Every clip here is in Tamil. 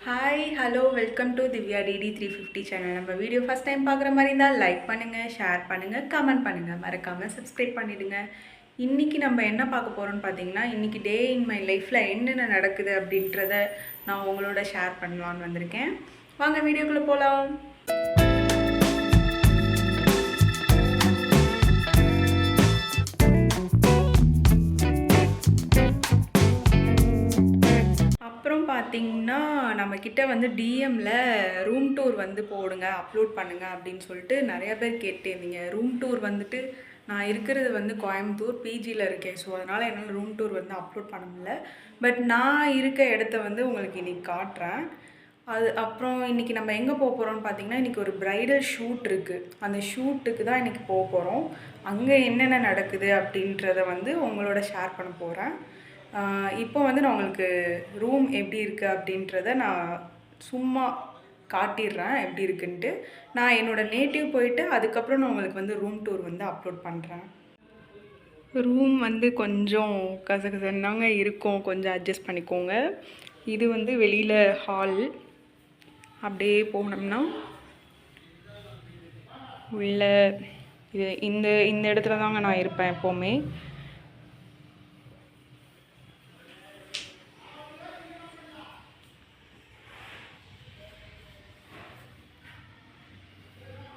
Hi hello welcome to Divya DD 350 channel. நம்ம வீடியோ ஃபஸ்ட் டைம் பார்க்குற மாதிரி இருந்தால் லைக் பண்ணுங்கள், ஷேர் பண்ணுங்கள், கமெண்ட் பண்ணுங்கள், மறக்காமல் சப்ஸ்கிரைப் பண்ணிவிடுங்க. இன்றைக்கி நம்ம என்ன பார்க்க போகிறோம்னு பார்த்தீங்கன்னா, இன்றைக்கி டே இன் மை லைஃப்பில் என்னென்ன நடக்குது அப்படின்றத நான் உங்களோட ஷேர் பண்ணலான்னு வந்திருக்கேன். வாங்க வீடியோக்குள்ளே போகலாம். அப்புறம் பார்த்திங்கன்னா, நம்மக்கிட்ட வந்து டிஎம்மில் ரூம் டூர் வந்து போடுங்க, அப்லோட் பண்ணுங்கள் அப்படின்னு சொல்லிட்டு நிறையா பேர் கேட்டிருந்தீங்க. ரூம் டூர் வந்துட்டு நான் இருக்கிறது வந்து கோயம்புத்தூர் பிஜியில் இருக்கேன். ஸோ அதனால் என்னால் ரூம் டூர் வந்து அப்லோட் பண்ண முடியல. பட் நான் இருக்க இடத்த வந்து உங்களுக்கு இன்றைக்கி காட்டுறேன். அப்புறம் இன்றைக்கி நம்ம எங்கே போக போகிறோம்னு பார்த்திங்கன்னா, இன்றைக்கி ஒரு ப்ரைடல் ஷூட் இருக்குது. அந்த ஷூட்டுக்கு தான் இன்றைக்கி போக போகிறோம். அங்கே என்னென்ன நடக்குது அப்படின்றத வந்து உங்களோட ஷேர் பண்ண போகிறேன். இப்போ வந்து நான் உங்களுக்கு ரூம் எப்படி இருக்குது அப்படின்றத நான் சும்மா காட்டிடுறேன் எப்படி இருக்குன்ட்டு. நான் என்னோடய நேட்டிவ் போயிட்டு அதுக்கப்புறம் நான் உங்களுக்கு வந்து ரூம் டூர் வந்து அப்லோட் பண்ணுறேன். ரூம் வந்து கொஞ்சம் கசகசன்னாங்க இருக்கும், கொஞ்சம் அட்ஜஸ்ட் பண்ணிக்கோங்க. இது வந்து வெளியில் ஹால். அப்படியே போனோம்னா உள்ள இது இந்த இடத்துல தாங்க நான் இருப்பேன் எப்போவுமே.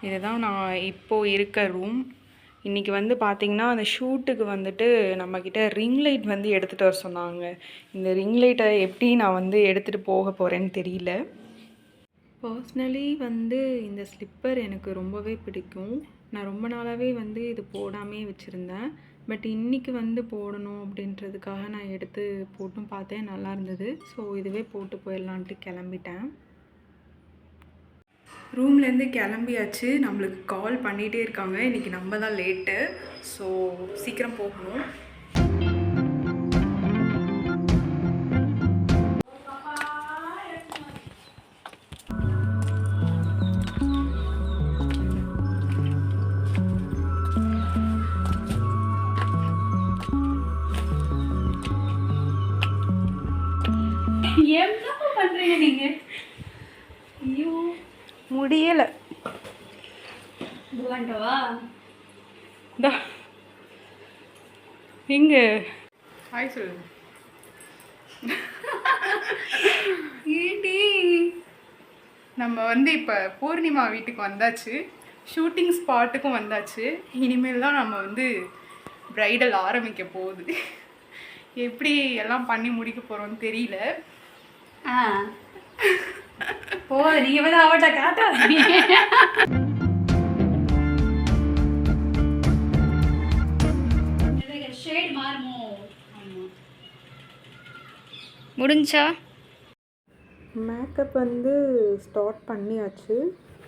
இதுதான் நான் இப்போது இருக்க ரூம். இன்றைக்கி வந்து பார்த்திங்கன்னா, அந்த ஷூட்டுக்கு வந்துட்டு நம்மக்கிட்ட ரிங் லைட் வந்து எடுத்துகிட்டு வர சொன்னாங்க. இந்த ரிங் லைட்டை எப்படி நான் வந்து எடுத்துகிட்டு போக போகிறேன்னு தெரியல. பர்ஸ்னலி வந்து இந்த ஸ்லிப்பர் எனக்கு ரொம்பவே பிடிக்கும். நான் ரொம்ப நாளாகவே வந்து இது போடாமே வச்சுருந்தேன். பட் இன்றைக்கி வந்து போடணும் அப்படின்றதுக்காக நான் எடுத்து போட்டும் பார்த்தேன், நல்லா இருந்தது. ஸோ இதுவே போட்டு போயிடலான்ட்டு கிளம்பிட்டேன். ரூம்லேருந்து கிளம்பியாச்சு. நம்மளுக்கு கால் பண்ணிகிட்டே இருக்காங்க. இன்றைக்கி நம்ம தான் லேட்டு. ஸோ சீக்கிரம் போகணும். என்ன பண்ணுறீங்க நீங்கள்? ஐயோ முடியலை. இங்க ஹாய் சொல்லு. ஏடி நம்ம வந்து இப்போ பூர்ணிமா வீட்டுக்கு வந்தாச்சு, ஷூட்டிங் ஸ்பாட்டுக்கும் வந்தாச்சு. இனிமேல் தான் நம்ம வந்து ப்ரைடல் ஆரம்பிக்க போகுது. எப்படி எல்லாம் பண்ணி முடிக்க போகிறோன்னு தெரியல. நீங்கள் வந்து அவட்ட காட்டாதீங்க. ஷேட் மாறுமோ? முடிஞ்சா மேக்கப் வந்து ஸ்டார்ட் பண்ணியாச்சு.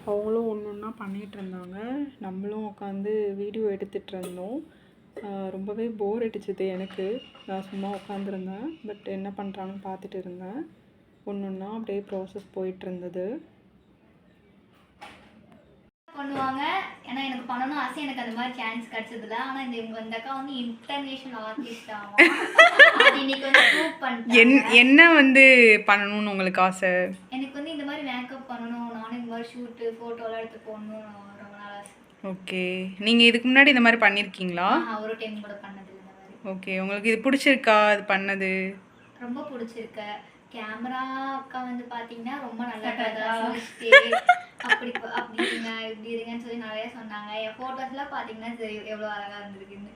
அவங்களும் ஒன்று ஒன்றா பண்ணிகிட்டு இருந்தாங்க, நம்மளும் உட்காந்து வீடியோ எடுத்துகிட்டு இருந்தோம். ரொம்பவே போர் அடிச்சுது எனக்கு. நான் சும்மா உட்காந்துருந்தேன். பட் என்ன பண்ணுறாங்கன்னு பார்த்துட்டு இருந்தேன். ஒன்று ஒன்றா அப்படியே ப்ராசஸ் போயிட்டு இருந்தது. பண்ணுவாங்க. ஏன்னா எனக்கு பண்ணணும் ஆசை, எனக்கு அந்த மாதிரி சான்ஸ் கிடைச்சதில்ல. ஆனால் இந்த அக்கா வந்து இன்டர்நேஷனல் ஆர்டிஸ்ட் ஆகும். இன்னைக்கு வந்து ப்ரூவ் பண்ணிட்டேன். என்ன வந்து பண்ணணும்னு உங்களுக்கு ஆசை? எனக்கு வந்து இந்த மாதிரி மேக்கப் பண்ணணும், நானும் இந்த மாதிரி ஷூட்டு ஃபோட்டோலாம் எடுத்து போடணும் ரொம்ப நாள் ஆசை. ஓகே, நீங்கள் இதுக்கு முன்னாடி இந்த மாதிரி பண்ணியிருக்கீங்களா? ஒரு டைம் கூட பண்ணதில்லை இந்த மாதிரி. ஓகே, உங்களுக்கு இது பிடிச்சிருக்கா? இது பண்ணது ரொம்ப பிடிச்சிருக்கு. கேமரா அக்கா வந்து பார்த்தீங்கன்னா ரொம்ப நல்லா அப்படி இருங்க இப்படி இருங்கன்னு சொல்லி நிறைய சொன்னாங்க. என் ஃபோட்டோஸ்லாம் பார்த்தீங்கன்னா சரி எவ்வளோ அழகாக இருந்திருக்குன்னு.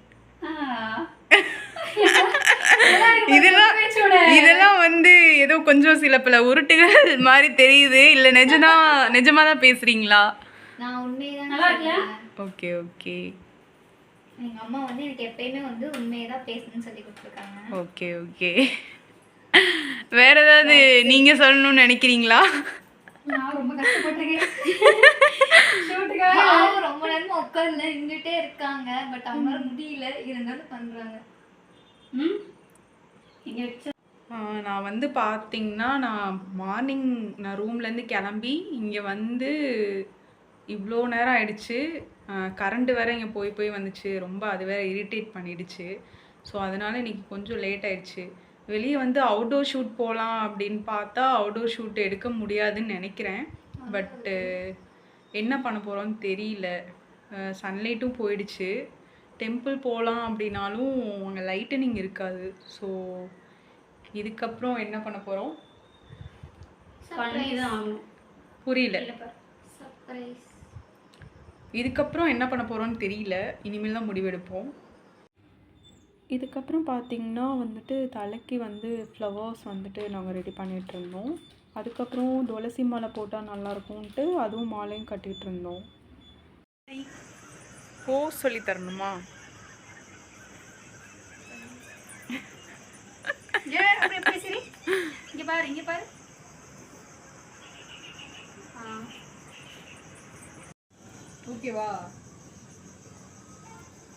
இதெல்லாம் வந்து ஏதோ கொஞ்சம் சில பல உருட்டுகள் மாதிரி தெரியுது. இல்லை நிஜமா தான் பேசுறீங்களா? நான் உண்மையதான். Okay okay. எங்கள் அம்மா வந்து எனக்கு எப்பயுமே வந்து உண்மையை தான் பேசணும்னு சொல்லி கொடுத்துருக்காங்க. Okay okay. வேற ஏதாவது நீங்க சொல்லணும்னு நினைக்கிறீங்களா? நான் ரொம்ப கஷ்டப்பட்டிருக்கேன். ரொம்ப நேரமா உட்கார்ந்து நின்றுட்டே இருக்காங்க. பட் அவங்களால முடியல, இருந்தாலும் பண்றாங்க. நான் வந்து பார்த்தீங்கன்னா, நான் மார்னிங் நான் ரூம்லேருந்து கிளம்பி இங்கே வந்து இவ்வளோ நேரம் ஆயிடுச்சு. கரண்ட் வேறு இங்கே போய் வந்துச்சு. ரொம்ப அது வேறு இரிட்டேட் பண்ணிடுச்சு. ஸோ அதனால் இன்றைக்கி கொஞ்சம் லேட் ஆயிடுச்சு. வெளியே வந்து அவுட்டோர் ஷூட் போகலாம் அப்படின்னு பார்த்தா அவுட்டோர் ஷூட் எடுக்க முடியாதுன்னு நினைக்கிறேன். பட்டு என்ன பண்ண போகிறோன்னு தெரியல. சன்லைட்டும் போயிடுச்சு. டெம்பிள் போகலாம் அப்படின்னாலும் அங்கே லைட்டனிங் இருக்காது. ஸோ இதுக்கப்புறம் என்ன பண்ண போகிறோம்? பண்ணி தான் ஆகணும். புரியல. சர்ப்ரைஸ். இதுக்கப்புறம் என்ன பண்ண போகிறோன்னு தெரியல. இனிமேல் தான் முடிவெடுப்போம். இதுக்கப்புறம் பார்த்திங்கன்னா வந்துட்டு தலைக்கு வந்து ஃப்ளவர்ஸ் வந்துட்டு நாங்கள் ரெடி பண்ணிகிட்டு இருந்தோம். அதுக்கப்புறம் துளசி மாலை போட்டால் நல்லாயிருக்கும்ன்ட்டு அதுவும் மாலையும் கட்டிகிட்டு இருந்தோம். போஸ் சொல்லி தரணுமா? இங்க பாரு இங்க பாரு. ஓகேவா?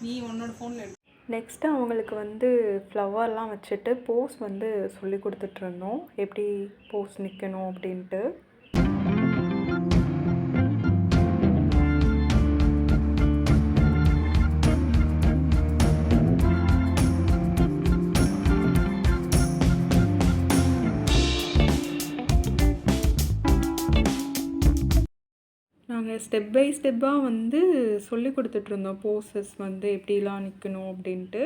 நீ உன்னோட ஃபோனில் எடு. நெக்ஸ்ட்டு அவங்களுக்கு வந்து ஃப்ளவர்லாம் வச்சுட்டு போஸ் வந்து சொல்லி கொடுத்துட்ருந்தோம். எப்படி போஸ் நிற்கணும் அப்படின்ட்டு. நாங்கள் ஸ்டெப் பை ஸ்டெப்பாக வந்து சொல்லி கொடுத்துட்ருந்தோம். போஸஸ் வந்து எப்படிலாம் நிற்கணும் அப்படின்ட்டு.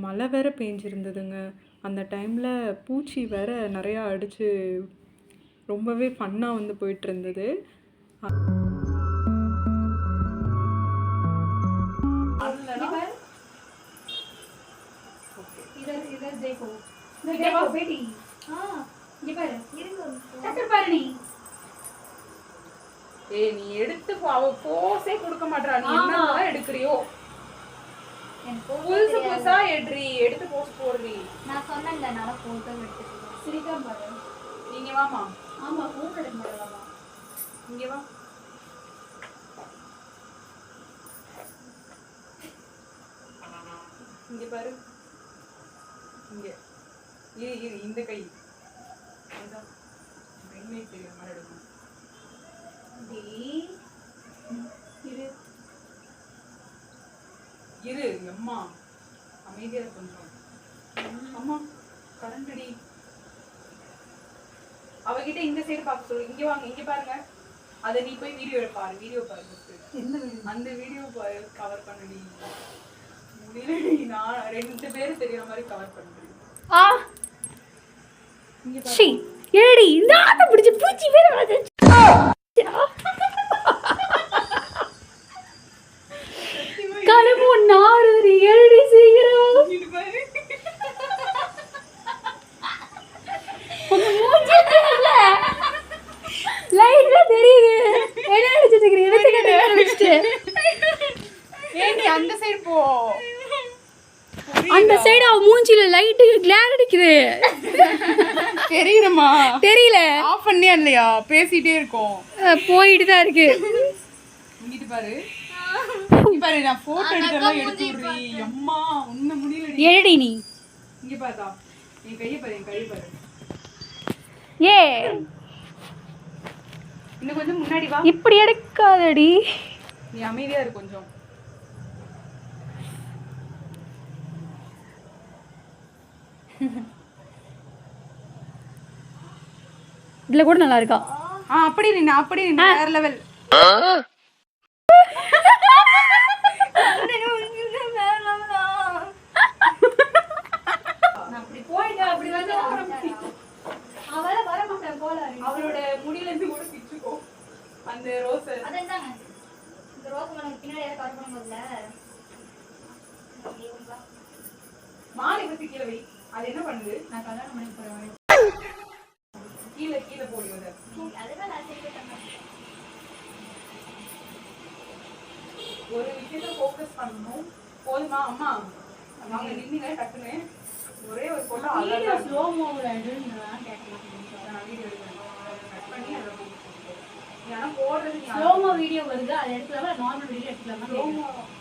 மழை வேறு பேஞ்சிருந்ததுங்க. அந்த டைமில் பூச்சி வேறு நிறையா அடித்து ரொம்பவே ஃபன்னாக வந்து போயிட்டுருந்தது. ஏய், நீ எடுத்து அவ போஸே கொடுக்க மாட்டா. நீ என்னதான் எடுக்கறியோ? புதுசு புதுசா எடுத்து போஸ் போடுறீ. நான் சொன்னேன்ல நல்லா போட்டோ எடுத்துட்டு சிரிக்கா பாரு. நீங்க வாமா. ஆமா போட்டோ எடுக்க மாட்டேன். இங்க வா. இங்க பாரு. இங்க இரு இந்த கை. அதான் மென்மை தெரியுற மாதிரி எடுக்கணும். இரு அம்மா அமைதியா கொஞ்சம். அம்மா கரண்ட் அடி. அவகிட்ட இந்த சைடு பார்க்க சொல்லு. இங்க வாங்க, இங்க பாருங்க. அதை நீ போய் வீடியோ பாரு. வீடியோ பாரு. அந்த வீடியோ கவர் பண்ணடி. முடியலடி. நான் 2 பேரும் தெரியற மாதிரி கவர் பண்றேன். இங்க பாரு. ஏடி நான் பிடிச்ச பூச்சி பேர் வந்து கலமோ நாடு ஏடி சீக்கிரம். இங்க பாரு. லைட்ல தெரியுது. என்ன அடிச்சிட்டு இருக்கீங்க? எடுத்து கட்ட வச்சிட்டு. ஏடி அந்த சைடு போ. அந்த சைடு அவ மூஞ்சில லைட் கிளார் அடிக்குது. தெரியுமா? தெரியல. ஆஃப் பண்ணியா இல்லையா? பேசிட்டே இருக்கோம். போயிட்டு தான் இருக்கு. இங்கிட்டு பாரு. இங்க பாரு, நான் போட்டோ எடுத்தலாம் எடுத்து விடுறீ. அம்மா உன்ன முடியலடி. ஏடி நீ இங்க பாத்தா. என் கையை பாரு, என் கையை பாரு. ஏ இன்னும் கொஞ்சம் முன்னாடி வா. இப்படி எடுக்காதடி. நீ அமைதியா இரு கொஞ்சம். இதுல கூட நல்லா இருக்கா? அப்படி நின்னு, அப்படி நின்னு. வேற லெவல். அப்படி போயிட்டா அப்படி வந்து அவள வர மாட்டான் போல. அவளோட முடியில இருந்து கூட பிச்சுக்கோ அந்த ரோஸ். அதாங்க இந்த ரோஸ் மரம் பின்னாடி யார கவர் பண்ணும்போதுல மாலை பத்தி கீழே வை. அது என்ன பண்ணுது? நான் கல்யாணம் பண்ணி போறேன். கீழே கீழே போடுவது. அதுதான் நான் செய்வேன். ஒரு விஷயத்தை ஃபோக்கஸ் பண்ணணும். போதுமா அம்மா? அவங்க நின்னுங்க டக்குன்னு. ஒரே ஒரு போட்டோ வீடியோ ஸ்லோ மோவ்ல எடுன்னா கேட்கலாம். நான் வீடியோ எடுக்கிறேன். கட் பண்ணி அதை போட்டுக்கோங்க. ஏன்னா போடுறது நீ ஸ்லோ மோ வீடியோ வருது. அதை எடுக்கலாமா நார்மல் வீடியோ எடுக்கலாமா?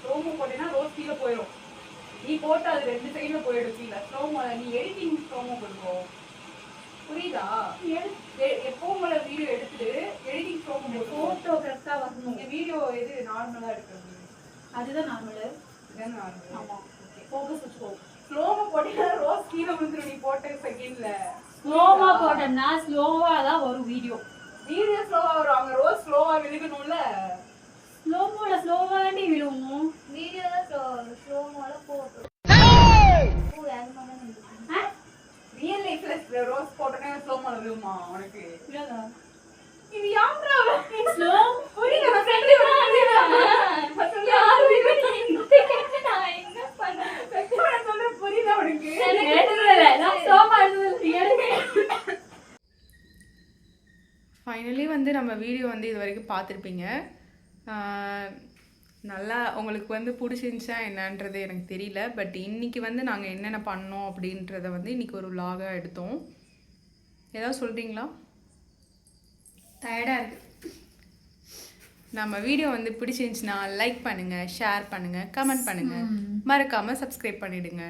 ஸ்லோமோ போட்டேன்னா ரோஸ் கீழே போயிடும். நீ போட்டு அது 2 செகண்ட்ல போயிடும் கீழே. ஸ்லோமோ நீ எடிட்டிங் ஸ்லோமோ பண்ணுவோம். புரியுதா? எப்பவும் போல வீடியோ எடுத்துட்டு எடிட்டிங் ஸ்லோமோ போட்டு போட்டோ கரெக்டா வரணும். இந்த வீடியோ எது நார்மலா எடுக்கிறது? அதுதான் நார்மல். இதுதான் நார்மல். ஆமா. ஃபோக்கஸ் வச்சுக்கோ. ஸ்லோவா போட்டீங்கன்னா ரோஸ் கீழே விழுந்துரும் நீ போட்ட செகண்ட்ல. ஸ்லோவா போட்டோம்னா ஸ்லோவா தான் வரும் வீடியோ. வீடியோ ஸ்லோவா வரும், அங்க ரோஸ் ஸ்லோவா விழுகணும்ல. ஸ்லோவா தாண்டி விழுவும். வீடியோல ஸ்லோமோல போட்டு அது மாதிரி ரியல் லைஃப்ல ரோஸ் போட்டனே ஸ்லோமா விழுமா உனக்கு? விழாதா? இது யாம்ரா ஸ்லோ புரியல நான் ஃப்ரெண்ட் யாரு நான் என்ன பண்ணேன் சொல்ற புரியல உனக்கு? கேட்டதில்ல. நான் ஸ்லோவா எழுதுறது. ஃபைனலி வந்து நம்ம வீடியோ வந்து இது வரைக்கும் பார்த்துருப்பீங்க. நல்லா உங்களுக்கு வந்து பிடிச்சிருந்துச்சா என்னன்றது எனக்கு தெரியல. பட் இன்றைக்கி வந்து நாங்கள் என்னென்ன பண்ணோம் அப்படின்றத வந்து இன்றைக்கி ஒரு vlog-ஆ எடுத்தோம். ஏதாவது சொல்கிறீங்களா? டயர்டா இருக்கு. நம்ம வீடியோ வந்து பிடிச்சிருந்துச்சுன்னா லைக் பண்ணுங்கள், ஷேர் பண்ணுங்கள், கமெண்ட் பண்ணுங்கள், மறக்காமல் சப்ஸ்கிரைப் பண்ணிவிடுங்க.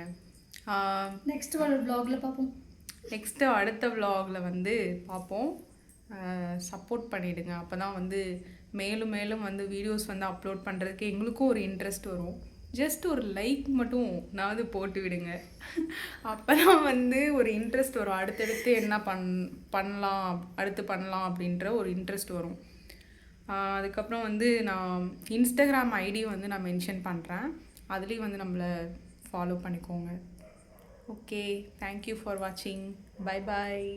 நெக்ஸ்ட் ஒரு vlogல பார்ப்போம். நெக்ஸ்ட்டு அடுத்த vlogல வந்து பார்ப்போம். சப்போர்ட் பண்ணிவிடுங்க. அப்போ தான் வந்து மேலும் மேலும் வந்து வீடியோஸ் வந்து அப்லோட் பண்ணுறதுக்கு எங்களுக்கும் ஒரு இன்ட்ரெஸ்ட் வரும். ஜஸ்ட் ஒரு லைக் மட்டும் நான் வந்து போட்டு விடுங்க. அப்போ தான் வந்து ஒரு இன்ட்ரெஸ்ட் வரும். அடுத்தடுத்து என்ன பண்ணலாம் அப்படின்ற ஒரு இன்ட்ரெஸ்ட் வரும். அதுக்கப்புறம் வந்து நான் இன்ஸ்டாகிராம் ஐடி வந்து நான் மென்ஷன் பண்ணுறேன். அதுலேயும் வந்து நம்மளை ஃபாலோ பண்ணிக்கோங்க. ஓகே, தேங்க்யூ ஃபார் வாட்சிங். Bye bye.